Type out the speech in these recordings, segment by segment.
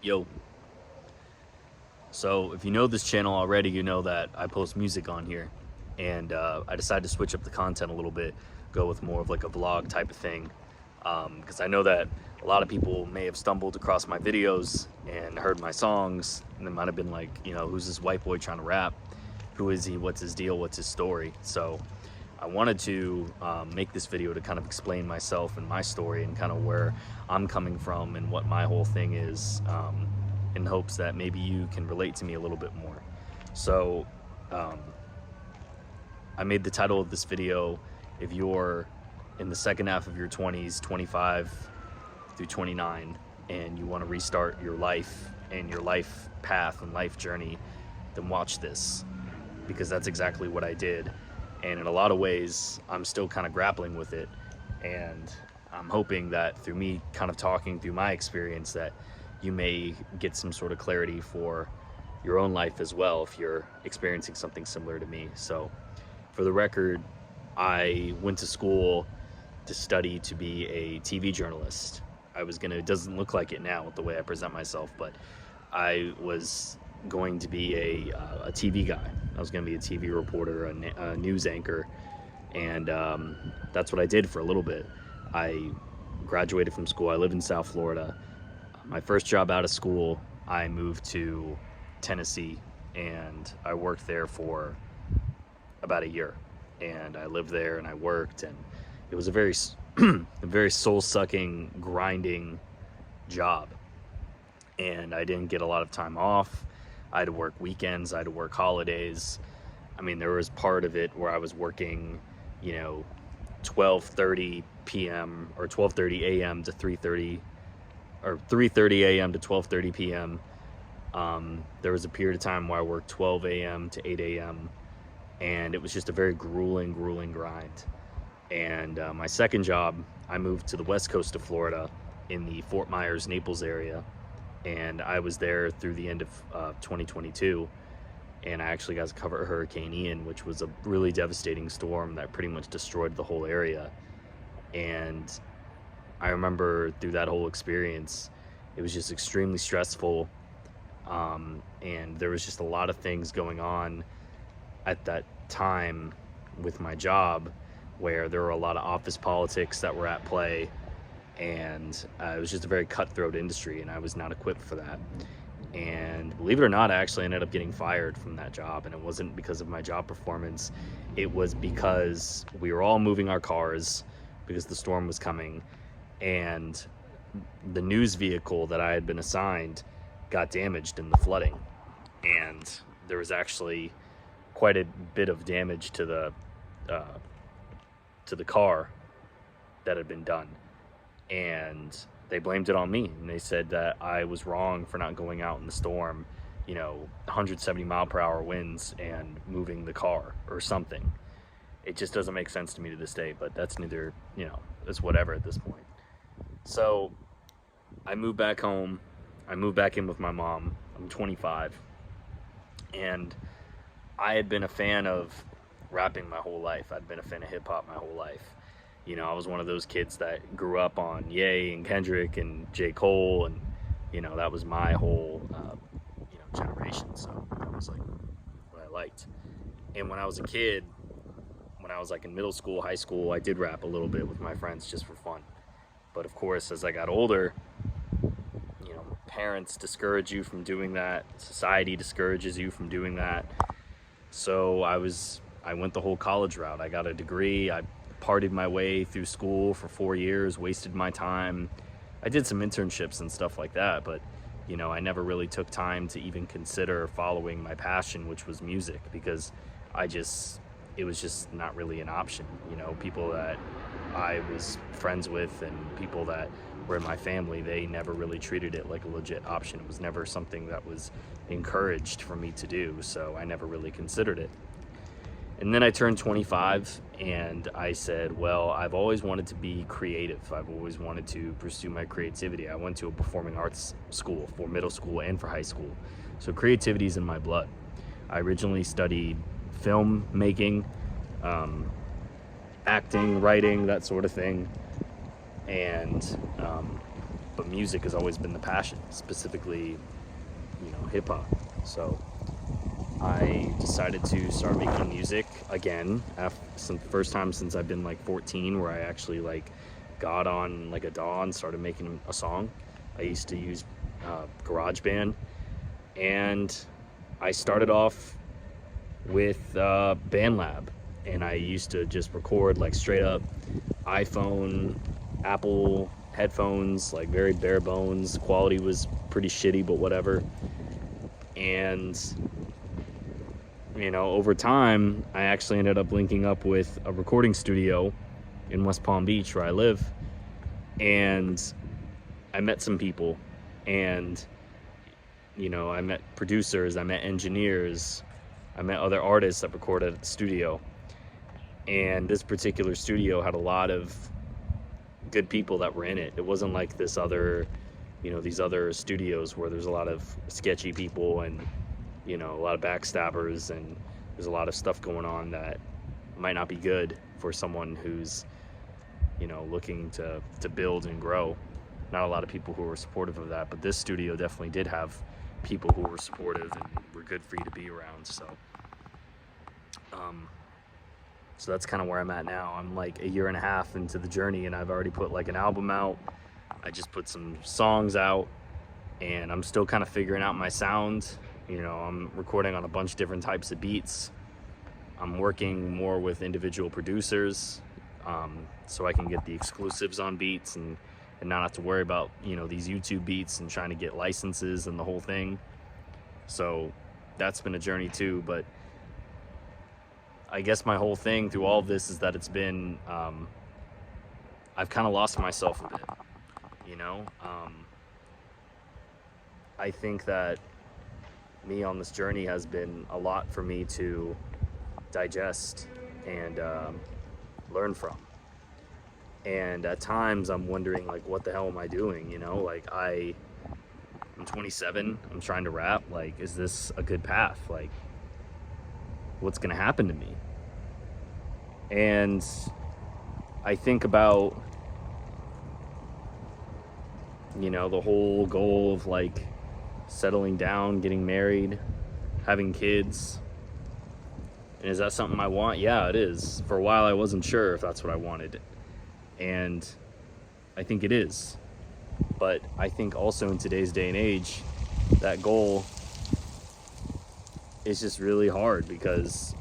Yo, so if you know this channel already, you know that I post music on here, and I decided to switch up the content a little bit, go with more of like a vlog type of thing, because I know that a lot of people may have stumbled across my videos and heard my songs, and they might have been like, who's this white boy trying to rap? Who is he? What's his deal? What's his story? So I wanted to make this video to kind of explain myself and my story and kind of where I'm coming from and what my whole thing is, in hopes that maybe you can relate to me a little bit more. So I made the title of this video, if you're in the second half of your 20s, 25 through 29, and you want to restart your life and your life path and life journey, then watch this, because that's exactly what I did. And in a lot of ways, I'm still kind of grappling with it. And I'm hoping that through me kind of talking through my experience, that you may get some sort of clarity for your own life as well, if you're experiencing something similar to me. So for the record, I went to school to study to be a TV journalist. It doesn't look like it now with the way I present myself, but I was going to be a TV guy. I was going to be a TV reporter, a news anchor, and that's what I did for a little bit. I graduated from school. I live in South Florida. My first job out of school, I moved to Tennessee, and I worked there for about a year. And I lived there and I worked, and it was a very a very soul-sucking, grinding job. And I didn't get a lot of time off. I had to work weekends, I had to work holidays. I mean, there was part of it where I was working, 12:30 p.m. or 12:30 a.m. to 3:30, or 3:30 a.m. to 12:30 p.m. There was a period of time where I worked 12 a.m. to 8 a.m. and it was just a very grueling grind. And my second job, I moved to the west coast of Florida in the Fort Myers, Naples area, and I was there through the end of 2022, and I actually got to cover Hurricane Ian, which was a really devastating storm that pretty much destroyed the whole area. And I remember through that whole experience, it was just extremely stressful, and there was just a lot of things going on at that time with my job, where there were a lot of office politics that were at play, and it was just a very cutthroat industry, and I was not equipped for that. And believe it or not, I actually ended up getting fired from that job, and it wasn't because of my job performance. It was because we were all moving our cars because the storm was coming, and the news vehicle that I had been assigned got damaged in the flooding, and there was actually quite a bit of damage to the car that had been done. And they blamed it on me, and they said that I was wrong for not going out in the storm, 170 mile per hour winds, and moving the car or something. It just doesn't make sense to me to this day, but that's neither, it's whatever at this point. So I moved back home. I moved back in with my mom. I'm 25, and I had been a fan of rapping my whole life. I'd been a fan of hip hop my whole life. I was one of those kids that grew up on Ye and Kendrick and J. Cole, and that was my whole generation. So that was like what I liked. And when I was a kid, when I was like in middle school, high school, I did rap a little bit with my friends just for fun. But of course, as I got older, parents discourage you from doing that. Society discourages you from doing that. So I went the whole college route. I got a degree. I partied my way through school for 4 years, wasted my time. I did some internships and stuff like that, but I never really took time to even consider following my passion, which was music, because it was just not really an option. People that I was friends with and people that were in my family, they never really treated it like a legit option. It was never something that was encouraged for me to do, so I never really considered it. And then I turned 25, and I said, well, I've always wanted to be creative. I've always wanted to pursue my creativity. I went to a performing arts school for middle school and for high school, so creativity is in my blood. I originally studied film making, acting, writing, that sort of thing. And but music has always been the passion, specifically, hip hop. So I decided to start making music again, first time since I've been like 14, where I actually like got on like a DAW and started making a song. I used to use GarageBand, and I started off with BandLab, and I used to just record like straight up iPhone, Apple headphones, like very bare bones. Quality was pretty shitty, but whatever. And over time, I actually ended up linking up with a recording studio in West Palm Beach, where I live, and I met some people, and I met producers, I met engineers, I met other artists that recorded at the studio. And this particular studio had a lot of good people that were in it. It wasn't like these other studios where there's a lot of sketchy people and a lot of backstabbers, and there's a lot of stuff going on that might not be good for someone who's looking to build and grow. Not a lot of people who were supportive of that, but this studio definitely did have people who were supportive and were good for you to be around. So that's kind of where I'm at now. I'm like a year and a half into the journey, and I've already put like an album out. I just put some songs out, and I'm still kind of figuring out my sound. I'm recording on a bunch of different types of beats. I'm working more with individual producers, so I can get the exclusives on beats and not have to worry about these YouTube beats and trying to get licenses and the whole thing. So that's been a journey too. But I guess my whole thing through all of this is that it's been I've kind of lost myself a bit. I think that me on this journey has been a lot for me to digest and learn from. And at times I'm wondering, like, what the hell am I doing? Like I'm 27, I'm trying to rap. Like, is this a good path? Like, what's gonna happen to me? And I think about the whole goal of like settling down, getting married, having kids. And is that something I want? Yeah, it is. For a while I wasn't sure if that's what I wanted, and I think it is. But I think also in today's day and age, that goal is just really hard because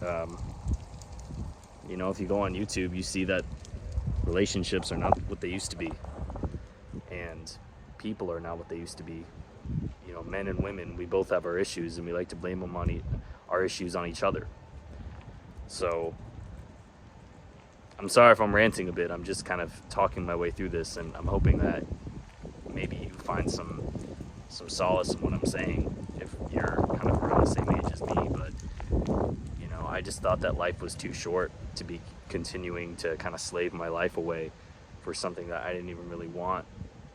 if you go on YouTube, you see that relationships are not what they used to be, and people are not what they used to be. Men and women, we both have our issues, and we like to blame them on our issues on each other. So I'm sorry if I'm ranting a bit. I'm just kind of talking my way through this, and I'm hoping that maybe you find some solace in what I'm saying if you're kind of around the same age as me. But I just thought that life was too short to be continuing to kind of slave my life away for something that I didn't even really want,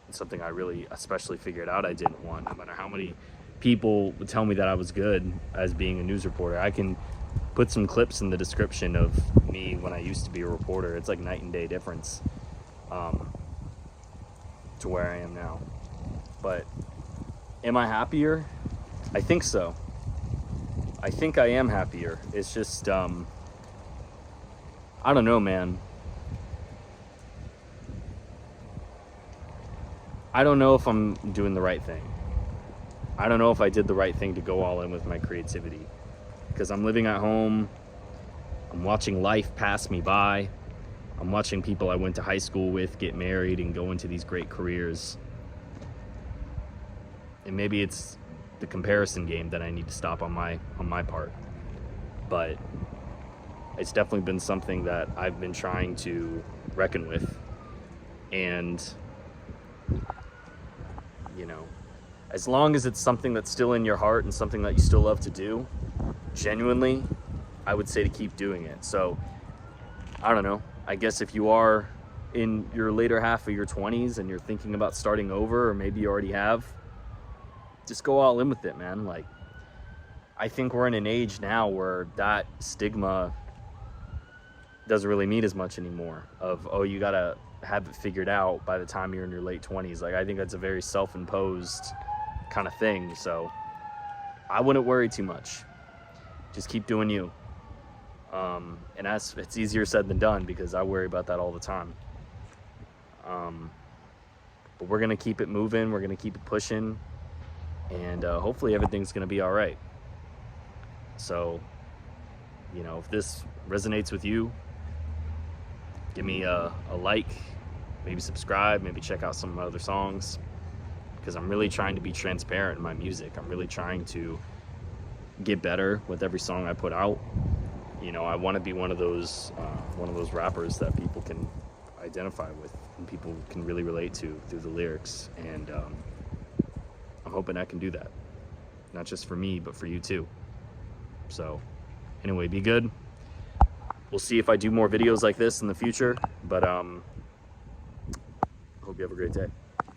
and something I really especially figured out I didn't want. No matter how many people would tell me that I was good as being a news reporter. I can put some clips in the description of me when I used to be a reporter. It's like night and day difference to where I am now. But am I happier? I think so. I think I am happier. It's just I don't know, man. I don't know if I'm doing the right thing. I don't know if I did the right thing to go all in with my creativity, because I'm living at home. I'm watching life pass me by. I'm watching people I went to high school with get married and go into these great careers. And maybe it's the comparison game that I need to stop on my part. But it's definitely been something that I've been trying to reckon with. And as long as it's something that's still in your heart and something that you still love to do, genuinely, I would say to keep doing it. So, I don't know. I guess if you are in your later half of your 20s and you're thinking about starting over, or maybe you already have, just go all in with it, man. Like, I think we're in an age now where that stigma doesn't really mean as much anymore of, oh, you gotta have it figured out by the time you're in your late 20s. Like, I think that's a very self-imposed kind of thing. So I wouldn't worry too much. Just keep doing you. And it's easier said than done, because I worry about that all the time. But we're going to keep it moving. We're going to keep it pushing. And hopefully everything's going to be all right. So, you know, if this resonates with you, give me a like, maybe subscribe, maybe check out some of my other songs, because I'm really trying to be transparent in my music. I'm really trying to get better with every song I put out. You know, I want to be one of those rappers that people can identify with and people can really relate to through the lyrics. And I'm hoping I can do that, not just for me, but for you too. So anyway, be good. We'll see if I do more videos like this in the future, but hope you have a great day.